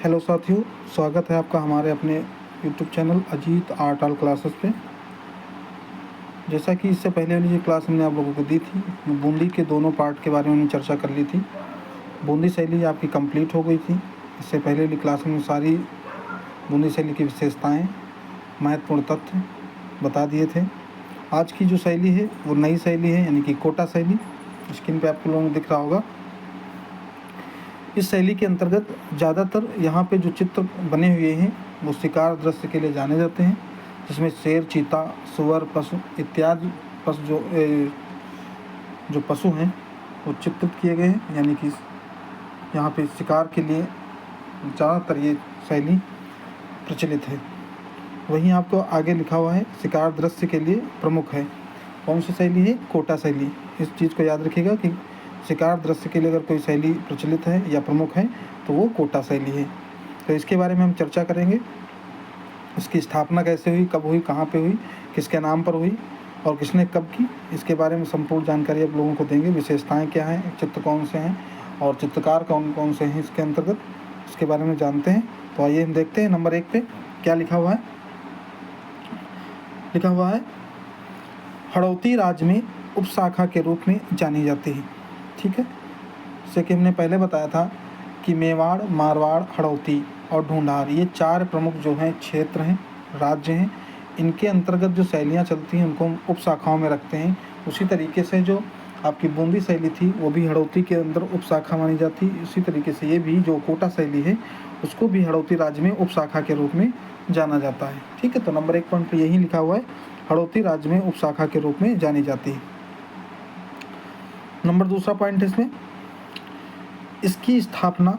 Hello साथियों, स्वागत है आपका हमारे अपने YouTube channel Ajit art all classes पे। जैसा कि इससे पहले वाली जो क्लास हमने आप लोगों को दी थी, बूंदी के दोनों पार्ट के बारे में चर्चा कर ली थी। बूंदी शैली आपकी कंप्लीट हो गई थी। इससे पहले वाली क्लास में सारी बूंदी शैली की विशेषताएँ, महत्वपूर्ण तथ्य बता दिए थे। आज की जो शैली है वो नई शैली है, यानी कि कोटा शैली। स्क्रीन पे आपको लोगों को दिख रहा होगा। इस शैली के अंतर्गत ज़्यादातर यहाँ पे जो चित्र बने हुए हैं वो शिकार दृश्य के लिए जाने जाते हैं, जिसमें शेर, चीता, सुअर, पशु इत्यादि पशु जो पशु हैं वो चित्रित किए गए हैं। यानी कि यहाँ पे शिकार के लिए ज़्यादातर ये शैली प्रचलित है। वहीं आपको आगे लिखा हुआ है शिकार दृश्य के लिए प्रमुख है। कौन सी शैली है? कोटा शैली। इस चीज़ को याद रखिएगा कि शिकार दृश्य के लिए अगर कोई शैली प्रचलित है या प्रमुख है तो वो कोटा शैली है। तो इसके बारे में हम चर्चा करेंगे। इसकी स्थापना कैसे हुई, कब हुई, कहाँ पे हुई, किसके नाम पर हुई और किसने कब की, इसके बारे में संपूर्ण जानकारी आप लोगों को देंगे। विशेषताएं क्या हैं, चित्र कौन से हैं और चित्रकार कौन कौन से हैं इसके अंतर्गत, इसके बारे में जानते हैं। तो आइए हम देखते हैं। नंबर 1 पे क्या लिखा हुआ है? लिखा हुआ है हड़ौती राज्य में उपशाखा के रूप में जानी जाती है। ठीक है, जैसे कि हमने पहले बताया था कि मेवाड़, मारवाड़, हड़ौती और ढूंढार ये 4 प्रमुख जो हैं क्षेत्र हैं, राज्य हैं। इनके अंतर्गत जो शैलियाँ चलती हैं उनको हम उपशाखाओं में रखते हैं। उसी तरीके से जो आपकी बूंदी शैली थी वो भी हड़ौती के अंदर उपशाखा मानी जाती है। इसी तरीके से ये भी जो कोटा शैली है उसको भी हड़ौती राज्य में उपशाखा के रूप में जाना जाता है। ठीक है, तो नंबर 1 पॉइंट पर यही लिखा हुआ है, हड़ौती राज्य में उपशाखा के रूप में जानी जाती है। नंबर 2 पॉइंट इसमें, इसकी स्थापना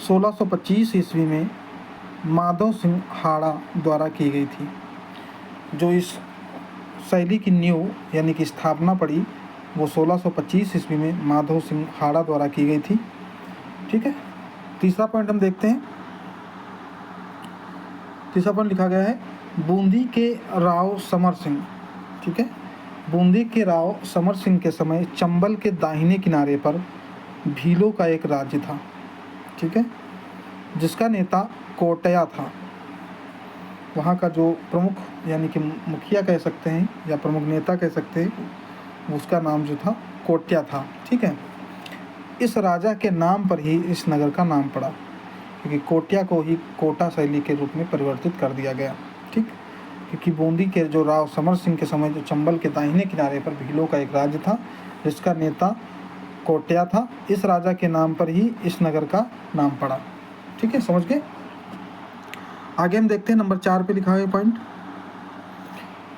1625 ईस्वी में माधव सिंह हाड़ा द्वारा की गई थी। जो इस शैली की नींव यानी कि स्थापना पड़ी वो 1625 ईस्वी में माधव सिंह हाड़ा द्वारा की गई थी। ठीक है, तीसरा पॉइंट हम देखते हैं। तीसरा पॉइंट लिखा गया है बूंदी के राव समर सिंह। ठीक है, बूंदी के राव समर सिंह के समय चंबल के दाहिने किनारे पर भीलों का एक राज्य था। ठीक है, जिसका नेता कोटया था। वहाँ का जो प्रमुख यानी कि मुखिया कह सकते हैं या प्रमुख नेता कह सकते हैं, उसका नाम जो था कोट्या था। ठीक है, इस राजा के नाम पर ही इस नगर का नाम पड़ा, क्योंकि कोट्या को ही कोटा शैली के रूप में परिवर्तित कर दिया गया। ठीक, क्योंकि बूंदी के जो राव समर सिंह के समय जो चंबल के दाहिने किनारे पर भीलों का एक राज्य था जिसका नेता कोट्या था, इस राजा के नाम पर ही इस नगर का नाम पड़ा। ठीक है, समझ गए। आगे हम देखते हैं नंबर 4 पे लिखा है पॉइंट,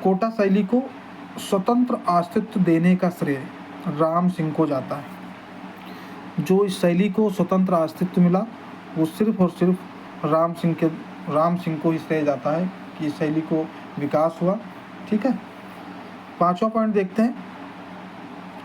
कोटा शैली को स्वतंत्र अस्तित्व देने का श्रेय राम सिंह को जाता है। जो इस शैली को स्वतंत्र अस्तित्व मिला वो सिर्फ और सिर्फ राम सिंह को ही श्रेय जाता है कि इस शैली को विकास हुआ। ठीक है, 5वां पॉइंट देखते हैं।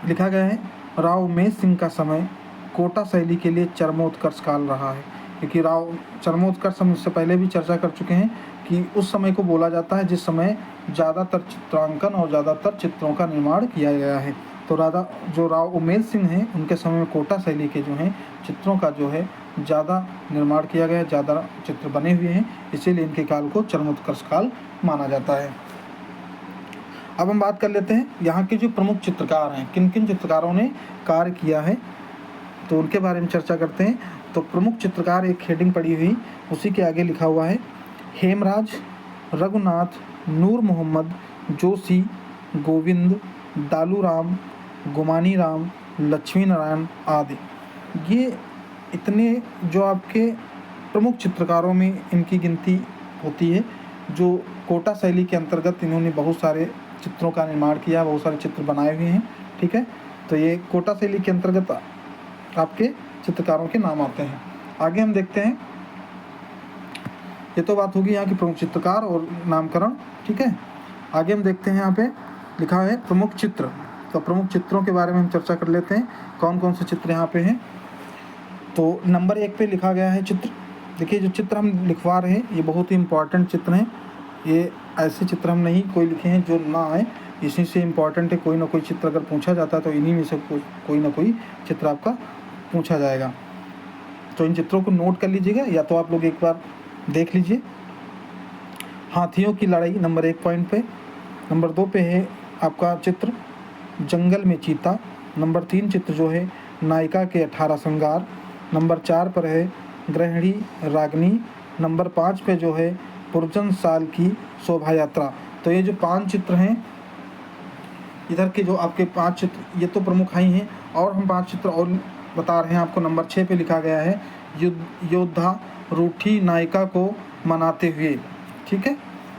लिखा गया है राव उमेश सिंह का समय कोटा शैली के लिए चरमोत्कर्ष काल रहा है। क्योंकि राव चरमोत्कर्ष हम इससे पहले भी चर्चा कर चुके हैं कि उस समय को बोला जाता है जिस समय ज़्यादातर चित्रांकन और ज़्यादातर चित्रों का निर्माण किया गया है। तो जो राव उमेश सिंह हैं उनके समय में कोटा शैली के जो हैं चित्रों का जो है ज़्यादा निर्माण किया गया है, ज़्यादा चित्र बने हुए हैं, इसीलिए इनके काल को चरमोत्कर्ष काल माना जाता है। अब हम बात कर लेते हैं यहाँ के जो प्रमुख चित्रकार हैं, किन किन चित्रकारों ने कार्य किया है, तो उनके बारे में चर्चा करते हैं। तो प्रमुख चित्रकार एक हेडिंग पड़ी हुई, उसी के आगे लिखा हुआ है हेमराज, रघुनाथ, नूर मोहम्मद, जोशी, गोविंद, दालूराम, गुमानी राम, लक्ष्मी नारायण आदि। ये इतने जो आपके प्रमुख चित्रकारों में इनकी गिनती होती है, जो कोटा शैली के अंतर्गत इन्होंने बहुत सारे चित्रों का निर्माण किया, बहुत सारे चित्र बनाए हुए हैं। ठीक है, तो ये कोटा शैली के अंतर्गत आपके चित्रकारों के नाम आते हैं। आगे हम देखते हैं, ये तो बात होगी यहाँ की प्रमुख चित्रकार और नामकरण। ठीक है, आगे हम देखते हैं यहाँ पे लिखा है प्रमुख चित्र। तो प्रमुख चित्रों के बारे में हम चर्चा कर लेते हैं, कौन कौन से चित्र यहाँ पे हैं। तो नंबर 1 पे लिखा गया है चित्र। देखिए, जो चित्र हम लिखवा रहे हैं ये बहुत ही इम्पॉर्टेंट चित्र हैं। ये ऐसे चित्र हम नहीं कोई लिखे हैं जो ना आए, इसी से इम्पॉर्टेंट है। कोई ना कोई चित्र अगर पूछा जाता है तो इन्हीं में से कोई ना कोई चित्र आपका पूछा जाएगा। तो इन चित्रों को नोट कर लीजिएगा या तो आप लोग एक बार देख लीजिए। हाथियों की लड़ाई नंबर 1 पॉइंट पे। नंबर 2 पे है आपका चित्र जंगल में चीता। नंबर 3 चित्र जो है नायिका के 18 श्रृंगार। नंबर 4 पर है गृहिणी रागिनी। नंबर 5 पे जो है पुरजन साल की शोभा यात्रा। तो ये जो 5 चित्र हैं, इधर के जो आपके 5 चित्र ये तो प्रमुख ही हैं, और हम 5 चित्र और बता रहे हैं आपको। नंबर 6 पे लिखा गया है योद्धा रूठी नायिका को मनाते हुए। ठीक है,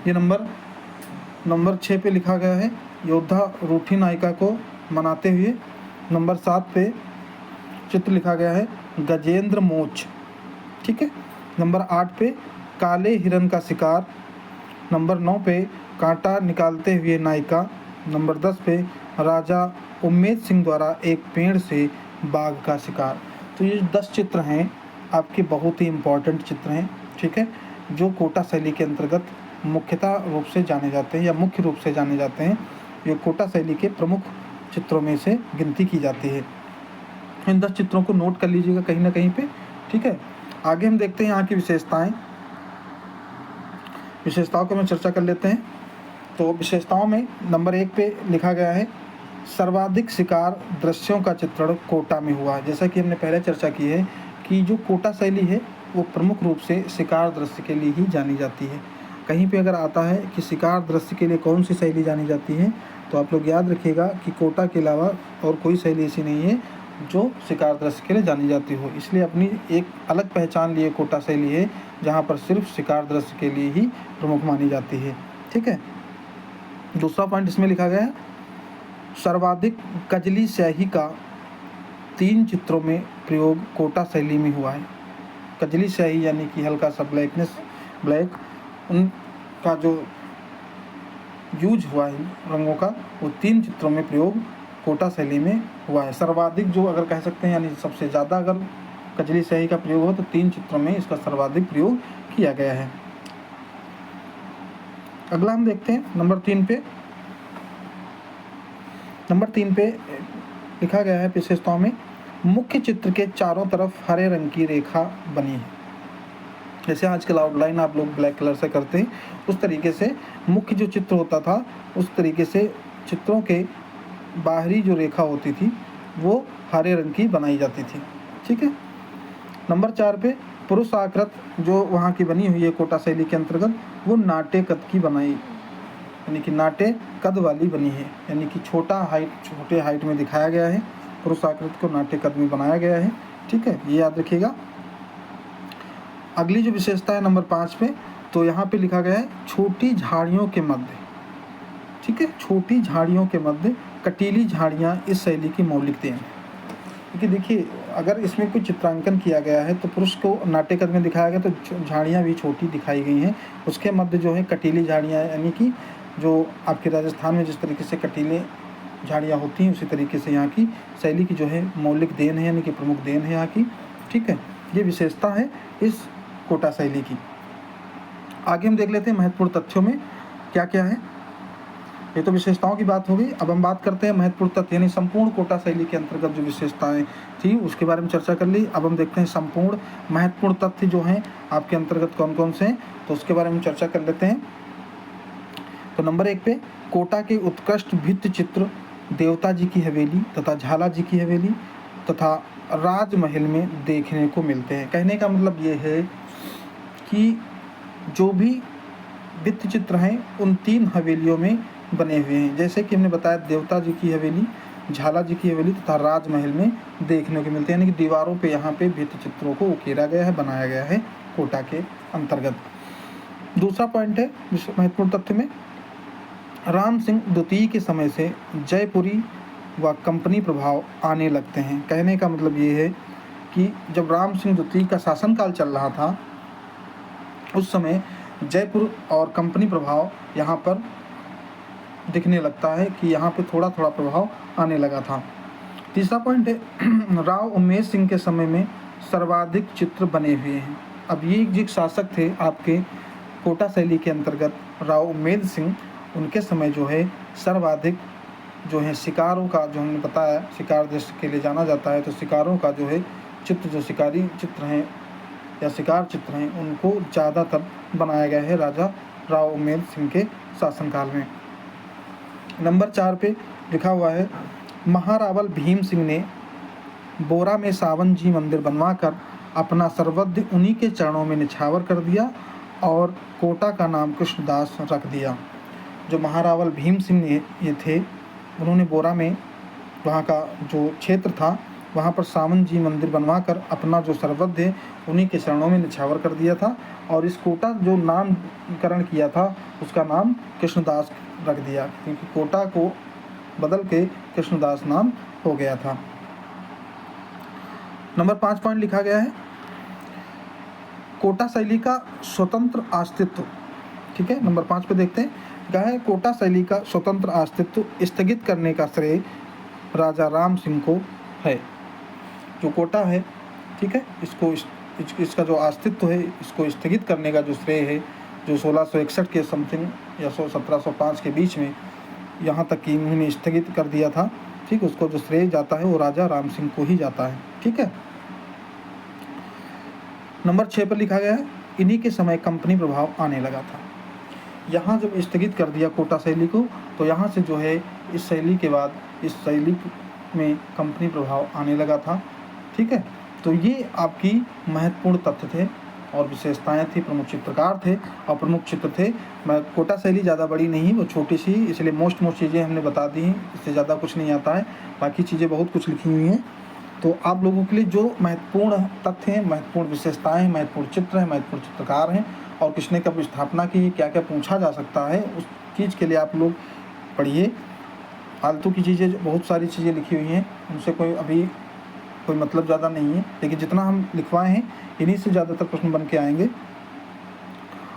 ये नंबर 6 पे लिखा गया है योद्धा रूठी नायिका को मनाते हुए। नंबर 7 पे चित्र लिखा गया है गजेंद्र मोच। ठीक है, नंबर 8 पे काले हिरन का शिकार। नंबर 9 पे कांटा निकालते हुए नायिका। नंबर 10 पे राजा उम्मेद सिंह द्वारा एक पेड़ से बाघ का शिकार। तो ये 10 चित्र हैं आपके, बहुत ही इम्पॉर्टेंट चित्र हैं। ठीक है, जो कोटा शैली के अंतर्गत मुख्यतः रूप से जाने जाते हैं या मुख्य रूप से जाने जाते हैं। ये कोटा शैली के प्रमुख चित्रों में से गिनती की जाती है। इन 10 चित्रों को नोट कर लीजिएगा कहीं ना कहीं पे। ठीक है, आगे हम देखते हैं यहाँ की विशेषताओं को हम चर्चा कर लेते हैं। तो विशेषताओं में नंबर 1 पे लिखा गया है सर्वाधिक शिकार दृश्यों का चित्रण कोटा में हुआ है। जैसा कि हमने पहले चर्चा की है कि जो कोटा शैली है वो प्रमुख रूप से शिकार दृश्य के लिए ही जानी जाती है। कहीं पे अगर आता है कि शिकार दृश्य के लिए कौन सी शैली जानी जाती है, तो आप लोग याद रखिएगा कि कोटा के अलावा और कोई शैली ऐसी नहीं है जो शिकार दृश्य के लिए जानी जाती हो। इसलिए अपनी एक अलग पहचान लिए कोटा शैली है, जहाँ पर सिर्फ शिकार दृश्य के लिए ही प्रमुख मानी जाती है। ठीक है, दूसरा पॉइंट इसमें लिखा गया है सर्वाधिक कजली स्याही का 3 चित्रों में प्रयोग कोटा शैली में हुआ है। कजली स्याही यानी कि हल्का सा ब्लैक उनका जो यूज हुआ है रंगों का, वो 3 चित्रों में प्रयोग कोटा शैली में हुआ है। सर्वाधिक जो अगर कह सकते हैं, यानी सबसे ज़्यादा अगर कजली स्याही का प्रयोग हो तो 3 चित्रों में इसका सर्वाधिक प्रयोग किया गया है। अगला हम देखते हैं नंबर 3 पे लिखा गया है विशेषताओं में मुख्य चित्र के चारों तरफ हरे रंग की रेखा बनी है। जैसे आजकल आउटलाइन आप लोग ब्लैक कलर से करते हैं, उस तरीके से मुख्य जो चित्र होता था उस तरीके से चित्रों के बाहरी जो रेखा होती थी वो हरे रंग की बनाई जाती थी। ठीक है, नंबर 4 पे पुरुष आकृत जो वहाँ की बनी हुई है कोटा शैली के अंतर्गत, वो नाट्य कद की बनाई, यानी कि नाट्य कद वाली बनी है, यानी कि छोटे हाइट में दिखाया गया है। पुरुष आकृत को नाट्य कद में बनाया गया है। ठीक है, ये याद रखिएगा। अगली जो विशेषता है नंबर 5 पे, तो यहाँ पे लिखा गया है छोटी झाड़ियों के मध्य। ठीक है, छोटी झाड़ियों के मध्य कटीली झाड़ियाँ इस शैली की मौलिक देन है। क्योंकि देखिए अगर इसमें कोई चित्रांकन किया गया है तो पुरुष को नाट्य कद में दिखाया गया, तो झाड़ियाँ भी छोटी दिखाई गई हैं। उसके मध्य जो है कटीली झाड़ियाँ, यानी कि जो आपके राजस्थान में जिस तरीके से कटीले झाड़ियाँ होती हैं उसी तरीके से यहाँ की शैली की जो है मौलिक देन है, यानी कि प्रमुख देन है यहाँ की। ठीक है, ये विशेषता है इस कोटा शैली की। आगे हम देख लेते हैं महत्वपूर्ण तथ्यों में क्या क्या है। ये तो विशेषताओं की बात हो गई। अब हम बात करते हैं महत्वपूर्ण तथ्य, यानी संपूर्ण कोटा शैली के अंतर्गत जो विशेषताएं थी उसके बारे में चर्चा कर ली। अब हम देखते हैं संपूर्ण महत्वपूर्ण तथ्य जो हैं आपके अंतर्गत कौन कौन से हैं, तो उसके बारे में चर्चा कर लेते हैं। तो नंबर 1 पे कोटा के उत्कृष्ट भित्ति चित्र देवता जी की हवेली तथा झाला जी की हवेली तथा राजमहल में देखने को मिलते हैं। कहने का मतलब ये है कि जो भी भित्ति चित्र हैं उन 3 हवेलियों में बने हुए हैं। जैसे कि हमने बताया देवता जी की हवेली, झाला जी की हवेली तथा राजमहल में देखने को मिलते हैं, यानी कि दीवारों पे यहाँ पे भित्ति चित्रों को उकेरा गया है, बनाया गया है कोटा के अंतर्गत। दूसरा पॉइंट है महत्वपूर्ण तथ्य में राम सिंह द्वितीय के समय से जयपुरी व कंपनी प्रभाव आने लगते हैं। कहने का मतलब ये है कि जब राम सिंह द्वितीय का शासनकाल चल रहा था उस समय जयपुर और कंपनी प्रभाव यहाँ पर दिखने लगता है कि यहाँ पे थोड़ा थोड़ा प्रभाव आने लगा था। तीसरा पॉइंट है राव उम्मेद सिंह के समय में सर्वाधिक चित्र बने हुए हैं। अब ये एक शासक थे आपके कोटा शैली के अंतर्गत राव उम्मेद सिंह, उनके समय जो है सर्वाधिक जो है शिकारों का, जो हमने बताया शिकार दृश्य के लिए जाना जाता है, तो शिकारों का जो है चित्र जो शिकारी चित्र हैं या शिकार चित्र हैं उनको ज़्यादातर बनाया गया है राजा राव उमेद सिंह के शासनकाल में। नंबर 4 पे लिखा हुआ है, महारावल भीम सिंह ने बोरा में सावन जी मंदिर बनवाकर अपना सर्वस्व उन्हीं के चरणों में निछावर कर दिया और कोटा का नाम कृष्णदास रख दिया। जो महारावल भीम सिंह ये थे, उन्होंने बोरा में वहाँ का जो क्षेत्र था वहाँ पर सावन जी मंदिर बनवाकर अपना जो सर्वस्व है उन्हीं के चरणों में निछावर कर दिया था और इस कोटा जो नामकरण किया था उसका नाम कृष्णदास रख दिया, क्योंकि कोटा को बदल के कृष्णदास नाम हो गया था। नंबर 5 पॉइंट लिखा गया है, कोटा शैली का स्वतंत्र अस्तित्व। ठीक है, नंबर 5 पे देखते हैं, कहा है कोटा शैली का स्वतंत्र अस्तित्व स्थगित करने का श्रेय राजा राम सिंह को है। जो कोटा है, ठीक है, इसका जो अस्तित्व है इसको स्थगित करने का जो श्रेय है, जो 1661 के समथिंग या 1705 के बीच में यहाँ तक कि इन्होंने स्थगित कर दिया था, ठीक, उसको जो श्रेय जाता है वो राजा राम सिंह को ही जाता है। ठीक है। नंबर 6 पर लिखा गया है, इन्हीं के समय कंपनी प्रभाव आने लगा था। यहाँ जब स्थगित कर दिया कोटा शैली को तो यहाँ से जो है इस शैली के बाद इस शैली में कंपनी प्रभाव आने लगा था। ठीक है, तो ये आपकी महत्वपूर्ण तथ्य थे और विशेषताएं थी, प्रमुख चित्रकार थे और प्रमुख चित्र थे। मैं कोटा शैली ज़्यादा बड़ी नहीं, वो छोटी सी, इसलिए मोस्ट चीज़ें हमने बता दी हैं, इससे ज़्यादा कुछ नहीं आता है, बाकी चीज़ें बहुत कुछ लिखी हुई हैं। तो आप लोगों के लिए जो महत्वपूर्ण तथ्य हैं, महत्वपूर्ण विशेषताएं हैं, महत्वपूर्ण चित्र हैं, महत्वपूर्ण चित्रकार हैं और किसने कब स्थापना की, क्या क्या पूछा जा सकता है, उस चीज़ के लिए आप लोग पढ़िए। फालतू की चीज़ें बहुत सारी चीज़ें लिखी हुई हैं, उनसे कोई मतलब ज़्यादा नहीं है, लेकिन जितना हम लिखवाए हैं इन्हीं से ज़्यादातर प्रश्न बन के आएंगे।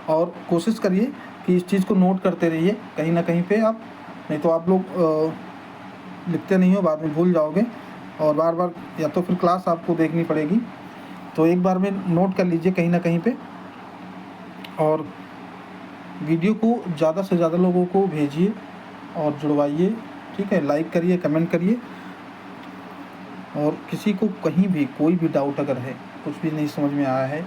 और कोशिश करिए कि इस चीज़ को नोट करते रहिए कहीं ना कहीं पे आप, नहीं तो आप लोग लिखते नहीं हो, बाद में भूल जाओगे और बार बार या तो फिर क्लास आपको देखनी पड़ेगी। तो एक बार में नोट कर लीजिए कहीं ना कहीं पे और वीडियो को ज़्यादा से ज़्यादा लोगों को भेजिए और जुड़वाइए। ठीक है, लाइक करिए, कमेंट करिए और किसी को कहीं भी कोई भी डाउट अगर है, कुछ भी नहीं समझ में आया है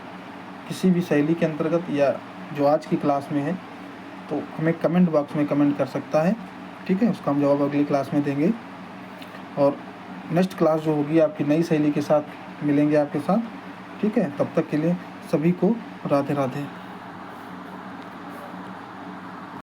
किसी भी शैली के अंतर्गत या जो आज की क्लास में है, तो हमें कमेंट बॉक्स में कमेंट कर सकता है। ठीक है, उसका हम जवाब अगली क्लास में देंगे और नेक्स्ट क्लास जो होगी आपकी नई शैली के साथ मिलेंगे आपके साथ। ठीक है, तब तक के लिए सभी को राधे राधे।